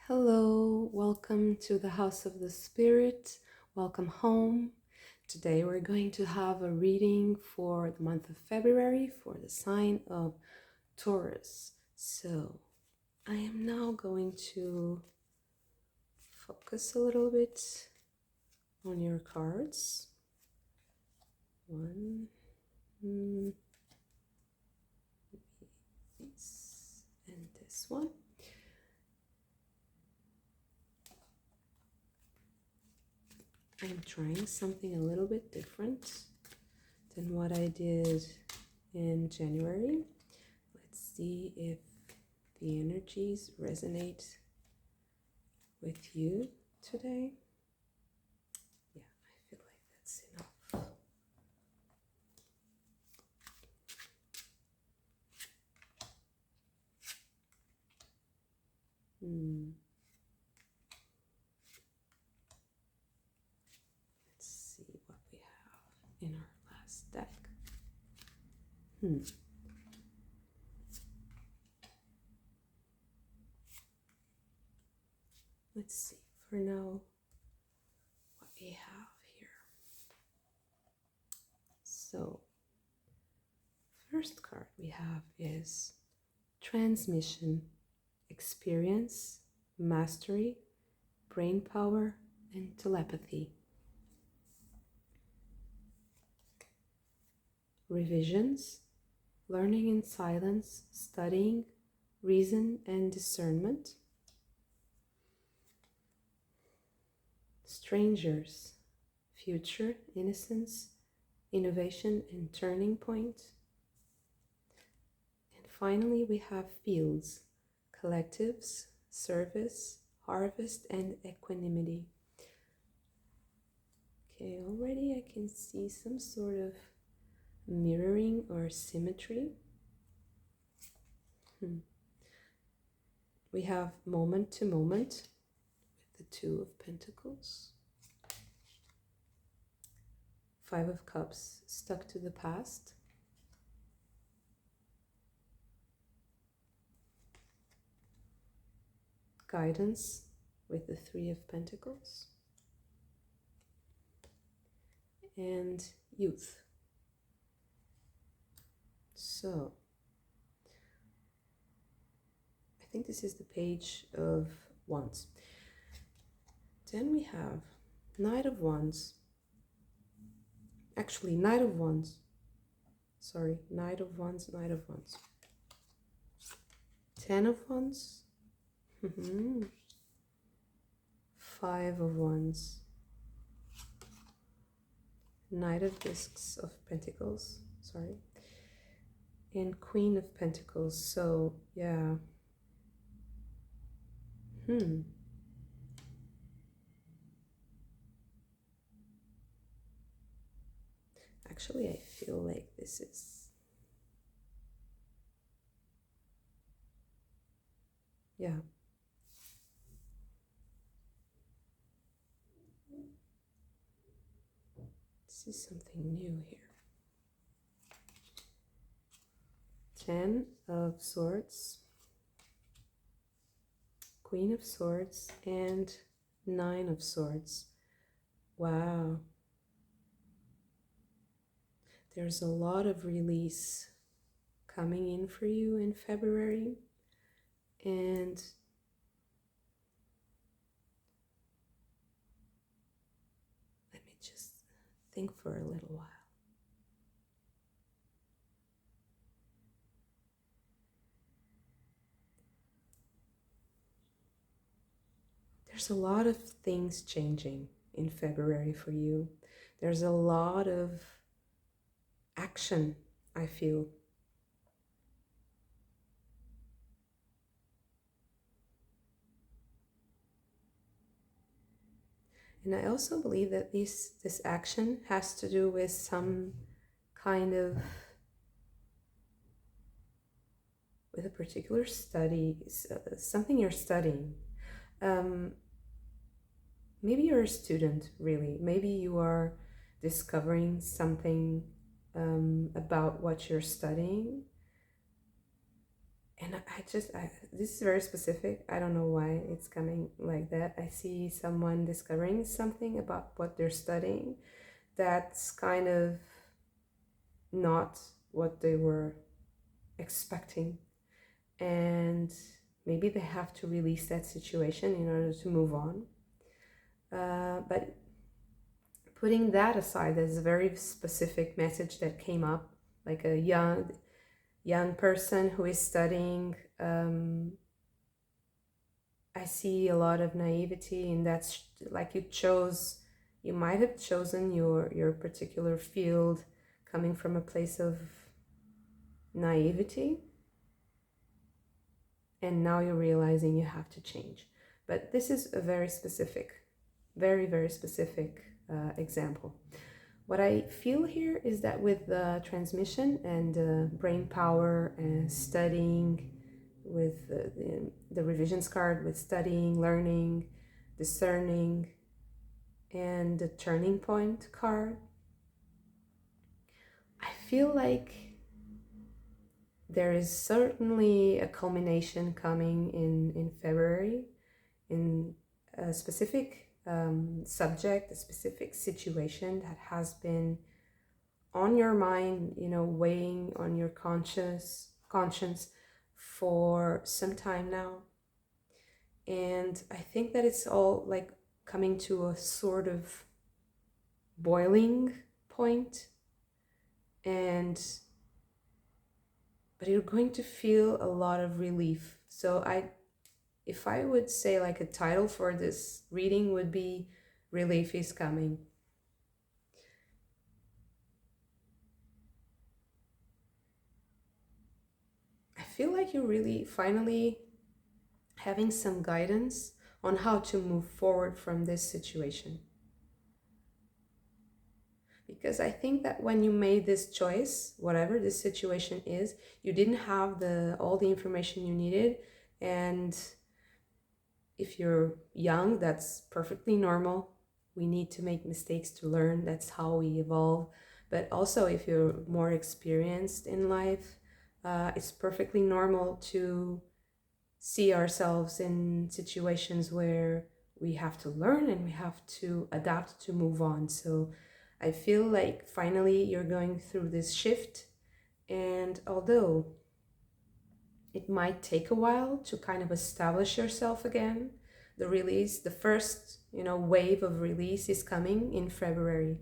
Hello, welcome to the House of the Spirit. Welcome home. Today we're going to have a reading for the month of February for the sign of Taurus. So I am now going to focus a little bit on your cards. One, this and this one. I'm trying something a little bit different than what I did in January. Let's see if the energies resonate with you today. Yeah, I feel like that's enough. Let's see what we have in our last deck. Let's see for now what we have here. So, first card we have is transmission, experience, mastery, brain power, and telepathy. Revisions, learning in silence, studying, reason and discernment. Strangers, future, innocence, innovation and turning point. And finally we have fields, collectives, service, harvest and equanimity. Okay, already I can see some sort of mirroring or symmetry. We have moment to moment with the Two of Pentacles. Five of Cups, stuck to the past. Guidance with the Three of Pentacles. And youth. So, I think this is the Page of Wands. Then we have Knight of Wands. Actually, Knight of Wands. Sorry, Knight of Wands, Knight of Wands. Ten of Wands. Five of Wands. Knight of Discs of Pentacles. Sorry. And Queen of Pentacles. So, yeah. Actually, I feel like this is, yeah. This is something new here. Ten of Swords, Queen of Swords, and Nine of Swords. Wow. There's a lot of release coming in for you in February. And let me just think for a little while. There's a lot of things changing in February for you. There's a lot of action, I feel. And I also believe that this action has to do with some kind of, with a particular study, something you're studying. Maybe you're a student, really. Maybe you are discovering something about what you're studying. And this is very specific. I don't know why it's coming like that. I see someone discovering something about what they're studying that's kind of not what they were expecting. And maybe they have to release that situation in order to move on. But putting that aside, there's a very specific message that came up, like a young person who is studying. I see a lot of naivety, and that's like you might have chosen your particular field coming from a place of naivety, and now you're realizing you have to change. But this is a very specific, very, very specific example. What I feel here is that with the transmission and brain power and studying, with the revisions card, with studying, learning, discerning, and the turning point card, I feel like there is certainly a culmination coming in February in a specific subject, a specific situation that has been on your mind, weighing on your conscience for some time now. And I think that it's all like coming to a sort of boiling point, but you're going to feel a lot of relief. So if I would say like a title for this reading would be Relief is Coming. I feel like you're really finally having some guidance on how to move forward from this situation. Because I think that when you made this choice, whatever this situation is, you didn't have all the information you needed. And if you're young, that's perfectly normal. We need to make mistakes to learn. That's how we evolve. But also, if you're more experienced in life, it's perfectly normal to see ourselves in situations where we have to learn and we have to adapt to move on. So I feel like finally you're going through this shift, and although it might take a while to kind of establish yourself again, the first wave of release is coming in February.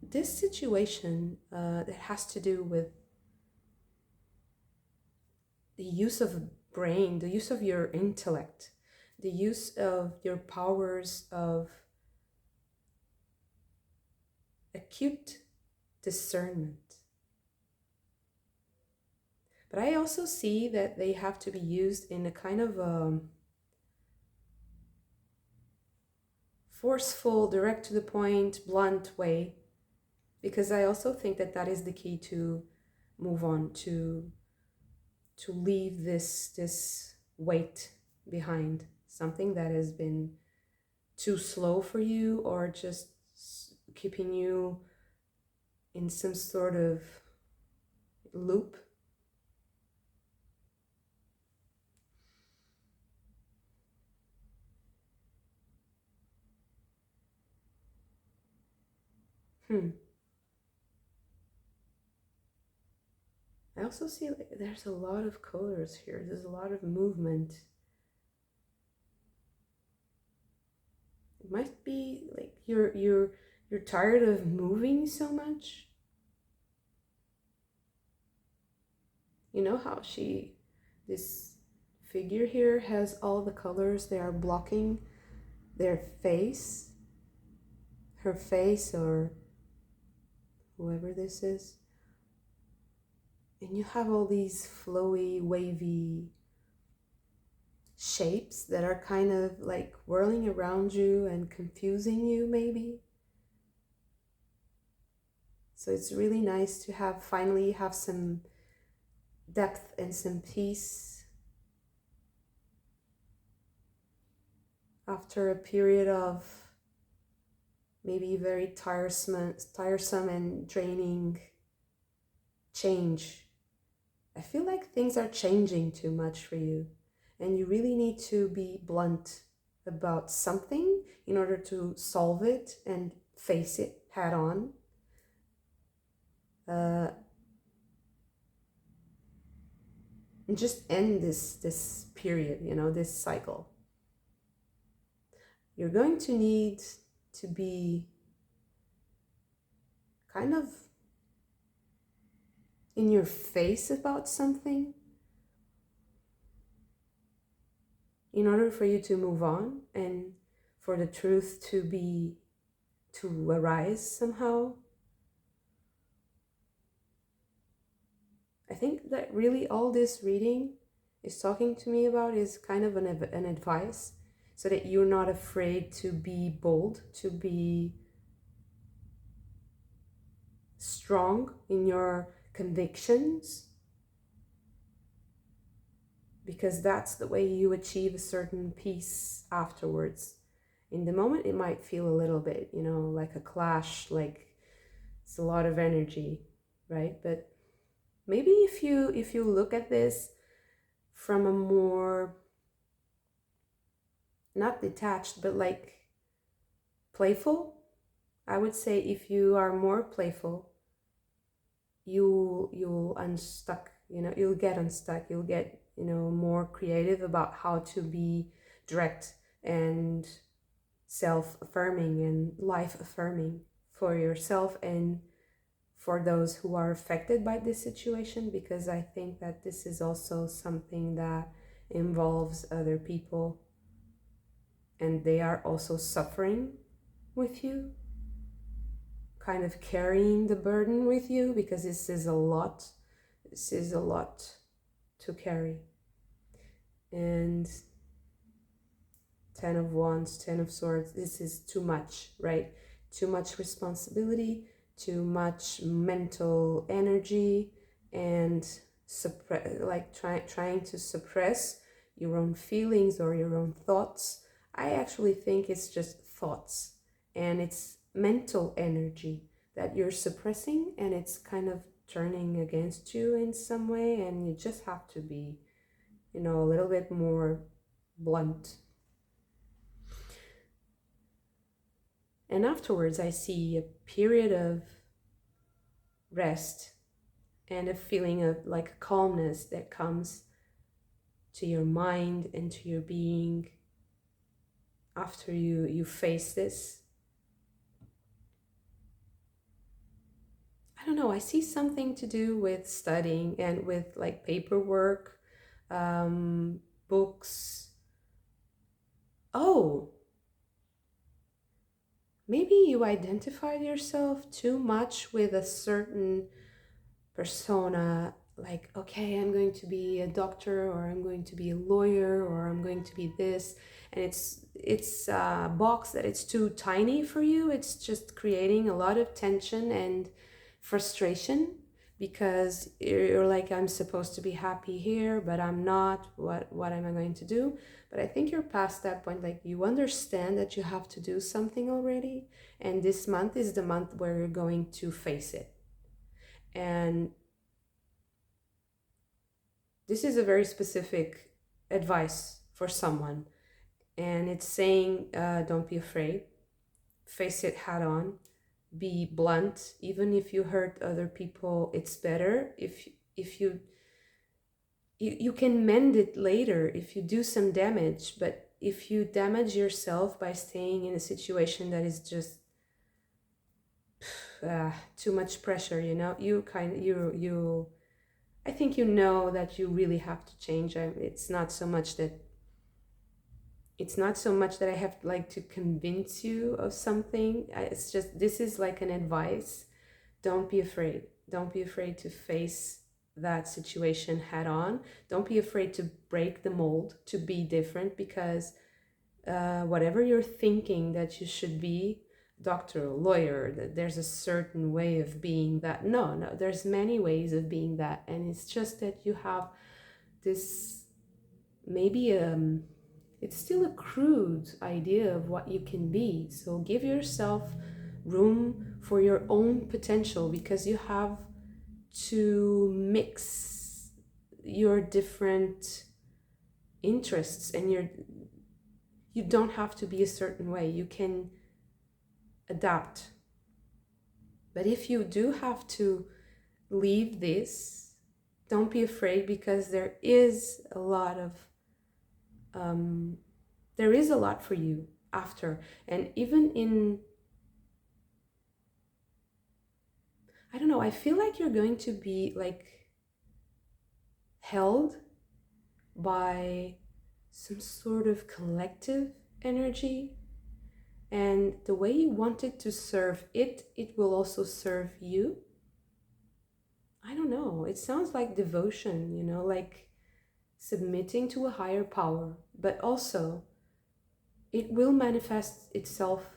This situation that has to do with the use of brain, the use of your intellect, the use of your powers of acute discernment. But I also see that they have to be used in a kind of forceful, direct to the point, blunt way, because I also think that that is the key to move on, to leave this weight behind, something that has been too slow for you or just keeping you in some sort of loop. I also see like there's a lot of colors here. There's a lot of movement. It might be like you're tired of moving so much. You know how this figure here has all the colors, they are blocking their face, her face, or whoever this is. And you have all these flowy, wavy shapes that are kind of like whirling around you and confusing you maybe. So it's really nice to finally have some depth and some peace after a period of maybe very tiresome and draining change. I feel like things are changing too much for you, and you really need to be blunt about something in order to solve it and face it head on. And just end this period, this cycle. You're going to need to be kind of in your face about something in order for you to move on and for the truth to arise somehow. I think that really all this reading is talking to me about is kind of an advice, so that you're not afraid to be bold, to be strong in your convictions, because that's the way you achieve a certain peace afterwards. In the moment, it might feel a little bit, like a clash, like it's a lot of energy, right? But maybe if you look at this from a more, not detached, but like playful, I would say if you are more playful, you'll unstuck, you'll get unstuck, you'll get, more creative about how to be direct and self-affirming and life-affirming for yourself and for those who are affected by this situation, because I think that this is also something that involves other people and they are also suffering with you, kind of carrying the burden with you, because this is a lot to carry. And 10 of Wands, 10 of Swords, this is too much, right? Too much responsibility, too much mental energy, and trying to suppress your own feelings or your own thoughts. I actually think it's just thoughts, and it's mental energy that you're suppressing, and it's kind of turning against you in some way, and you just have to be, a little bit more blunt. And afterwards, I see a period of rest and a feeling of like calmness that comes to your mind and to your being after you face this. I don't know, I see something to do with studying and with like paperwork, books. Oh, maybe you identified yourself too much with a certain persona, like, okay, I'm going to be a doctor, or I'm going to be a lawyer, or I'm going to be this, and it's a box that it's too tiny for you. It's just creating a lot of tension and frustration, because you're like, I'm supposed to be happy here, but I'm not. What am I going to do? But I think you're past that point. Like, you understand that you have to do something already, and this month is the month where you're going to face it. And this is a very specific advice for someone, and it's saying, don't be afraid, face it head on, be blunt. Even if you hurt other people, it's better if you can mend it later if you do some damage. But if you damage yourself by staying in a situation that is just too much pressure, I think that you really have to change. It's not so much that I have like to convince you of something. It's just, this is like an advice. Don't be afraid. Don't be afraid to face that situation head on. Don't be afraid to break the mold, to be different, because whatever you're thinking that you should be, doctor, lawyer, that there's a certain way of being that. No, there's many ways of being that, and it's just that you have this, maybe it's still a crude idea of what you can be. So give yourself room for your own potential, because you have to mix your different interests, and you don't have to be a certain way. You can adapt. But if you do have to leave this, don't be afraid, because there is a lot for you after. And even in, I don't know, I feel like you're going to be like held by some sort of collective energy, and the way you want it to serve it, it will also serve you. I don't know, it sounds like devotion, you know, like submitting to a higher power, but also it will manifest itself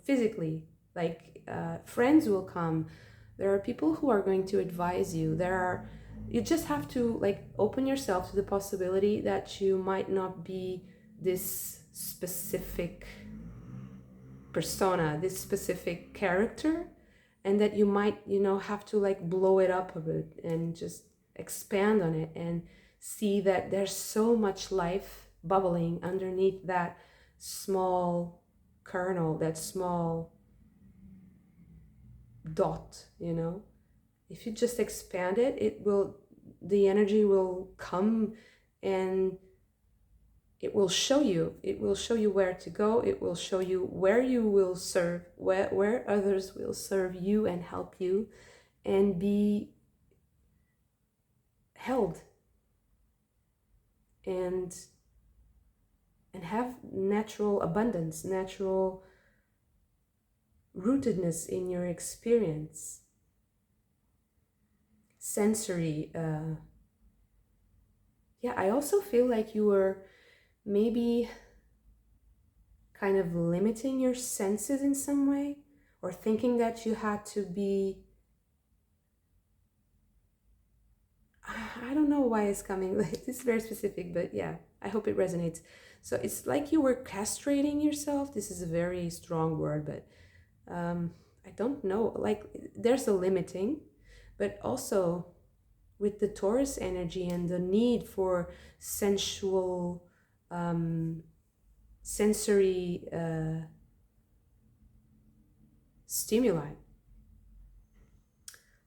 physically. Like friends will come. There are people who are going to advise you. You just have to like open yourself to the possibility that you might not be this specific persona, this specific character, and that you might, have to like blow it up a bit and just expand on it and see that there's so much life bubbling underneath that small kernel, that small dot. If you just expand it, the energy will come, and it will show you where to go. It will show you where you will serve, where others will serve you and help you and be held, and have natural abundance, natural rootedness in your experience, sensory. I also feel like you were maybe kind of limiting your senses in some way, or thinking that you had to be, I don't know why it's coming, it's very specific, but yeah, I hope it resonates. So it's like you were castrating yourself. This is a very strong word, but I don't know, like there's a limiting, but also with the Taurus energy and the need for sensual, sensory stimuli.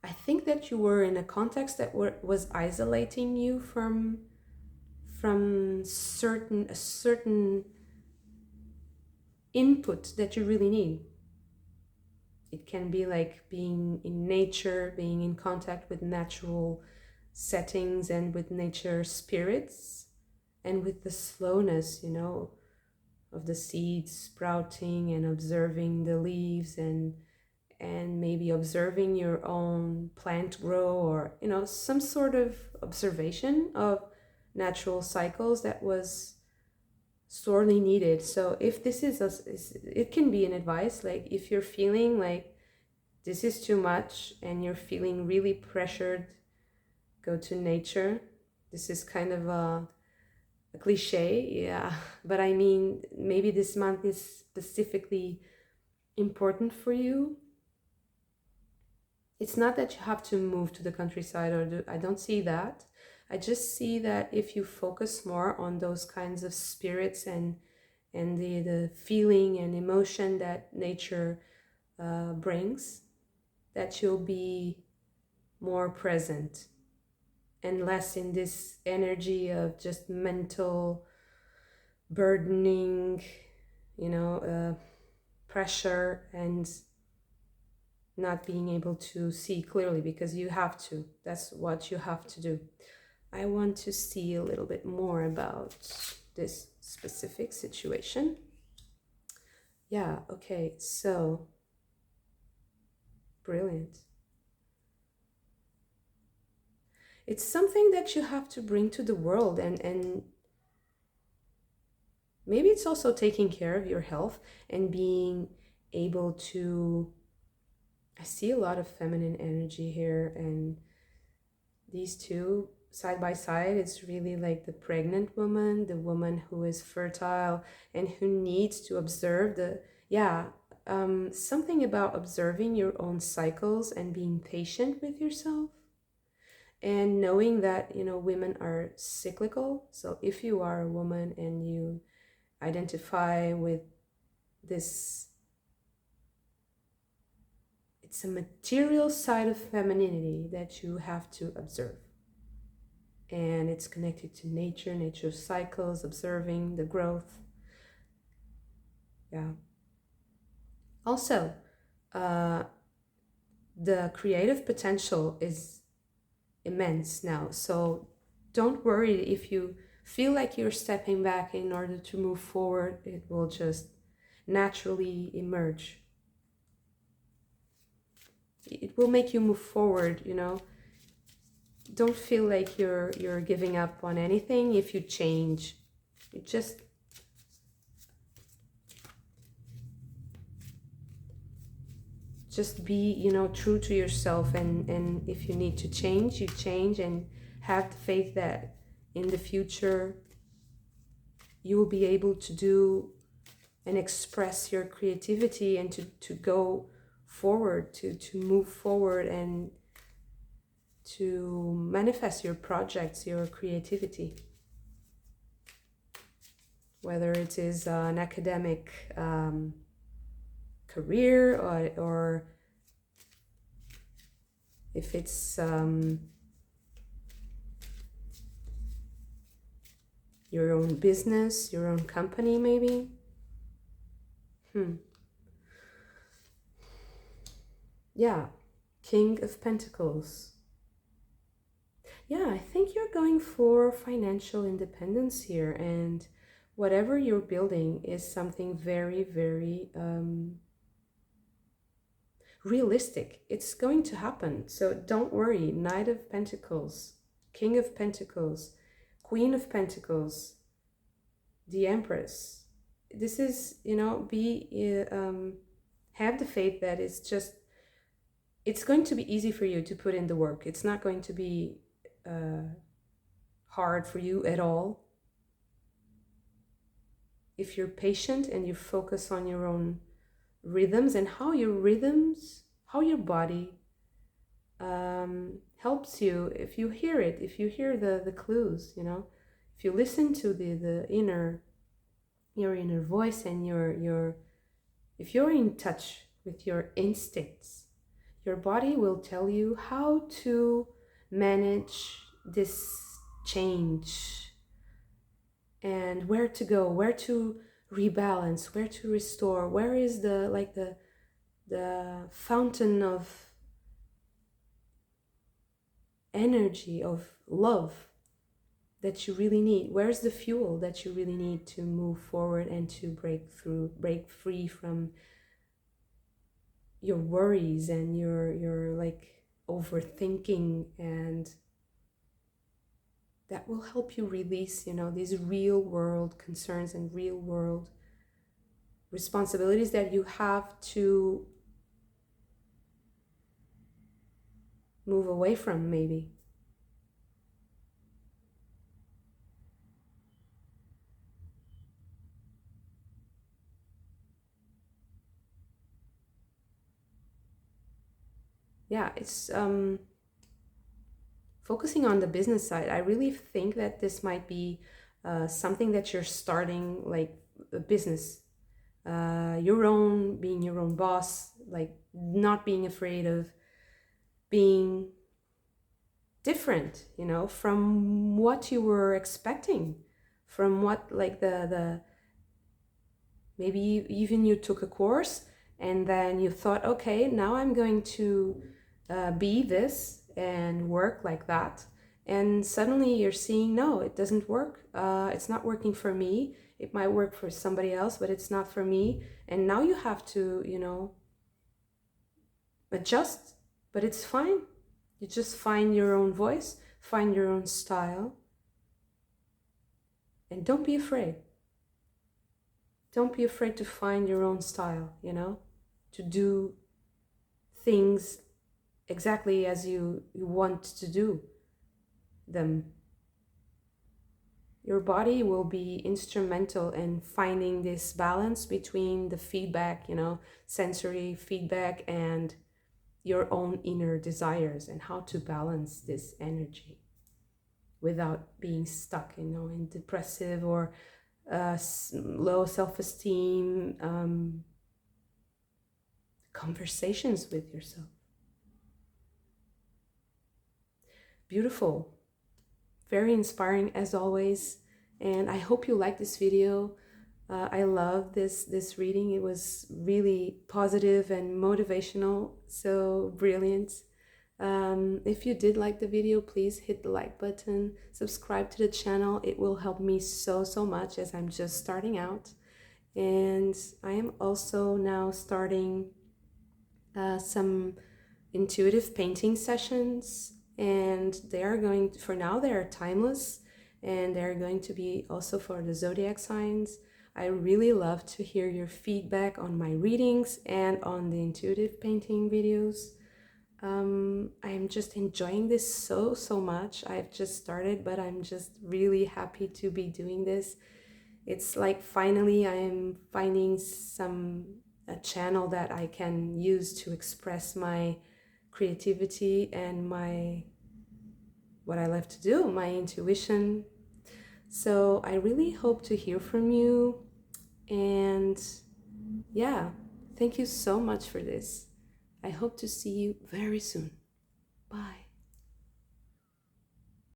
I think that you were in a context that was isolating you from a certain input that you really need. It can be like being in nature, being in contact with natural settings and with nature spirits, and with the slowness, of the seeds sprouting, and observing the leaves, and maybe observing your own plant grow, or some sort of observation of natural cycles that was sorely needed. So if this it can be an advice, like if you're feeling like this is too much and you're feeling really pressured, go to nature. This is kind of a cliche, yeah, but I mean, maybe this month is specifically important for you. It's not that you have to move to the countryside, I don't see that. I just see that if you focus more on those kinds of spirits and the feeling and emotion that nature brings, that you'll be more present and less in this energy of just mental burdening, pressure, and not being able to see clearly, because you have to. That's what you have to do. I want to see a little bit more about this specific situation. Yeah, okay, so brilliant. It's something that you have to bring to the world, and maybe it's also taking care of your health and being able to, I see a lot of feminine energy here, and these two side by side, it's really like the pregnant woman, the woman who is fertile and who needs to observe something about observing your own cycles and being patient with yourself. And knowing that, women are cyclical. So if you are a woman and you identify with this, it's a material side of femininity that you have to observe. And it's connected to nature, nature's cycles, observing the growth. Yeah. Also, the creative potential is immense now. So don't worry if you feel like you're stepping back in order to move forward. It will just naturally emerge. It will make you move forward, Don't feel like you're giving up on anything if you change. You just be, true to yourself, and if you need to change, you change, and have the faith that in the future you will be able to do and express your creativity and to go forward, to move forward and to manifest your projects, your creativity. Whether it is an academic career or if it's your own business, your own company maybe. Yeah, King of Pentacles. Yeah, I think you're going for financial independence here, and whatever you're building is something very, very realistic. It's going to happen, so don't worry. Knight of Pentacles, King of Pentacles, Queen of Pentacles, the Empress. This is, have the faith that it's going to be easy for you to put in the work. It's not going to be hard for you at all. If you're patient and you focus on your own rhythms and how your body helps you, if you hear it, if you hear the clues, if you listen to your inner voice, and if you're in touch with your instincts, your body will tell you how to manage this change and where to go, where to rebalance, where to restore, where is the fountain of energy, of love that you really need. Where's the fuel that you really need to move forward and to break free from your worries and your like overthinking, and that will help you release, these real world concerns and real world responsibilities that you have to move away from, maybe. Yeah, it's focusing on the business side. I really think that this might be something that you're starting, like a business, being your own boss, like not being afraid of being different, from what you were expecting, from what, like the maybe even you took a course and then you thought, okay, now I'm going to be this and work like that, and suddenly you're seeing, no, it doesn't work. It's not working for me. It might work for somebody else, but it's not for me. And now you have to, adjust, but it's fine. You just find your own voice, find your own style, and don't be afraid. Don't be afraid to find your own style, to do things exactly as you want to do them. Your body will be instrumental in finding this balance between the feedback, sensory feedback, and your own inner desires and how to balance this energy without being stuck, in depressive or low self-esteem conversations with yourself. Beautiful, very inspiring as always, and I hope you like this video. I love this reading. It was really positive and motivational, so brilliant. If you did like the video, please hit the like button, subscribe to the channel. It will help me so much as I'm just starting out. And I am also now starting some intuitive painting sessions, and they are going, for now they are timeless, and they're going to be also for the zodiac signs. I really love to hear your feedback on my readings and on the intuitive painting videos. I'm just enjoying this so much. I've just started, but I'm just really happy to be doing this. It's like finally I am finding a channel that I can use to express my creativity and what I love to do, my intuition. So I really hope to hear from you, and yeah, thank you so much for this. I hope to see you very soon. Bye.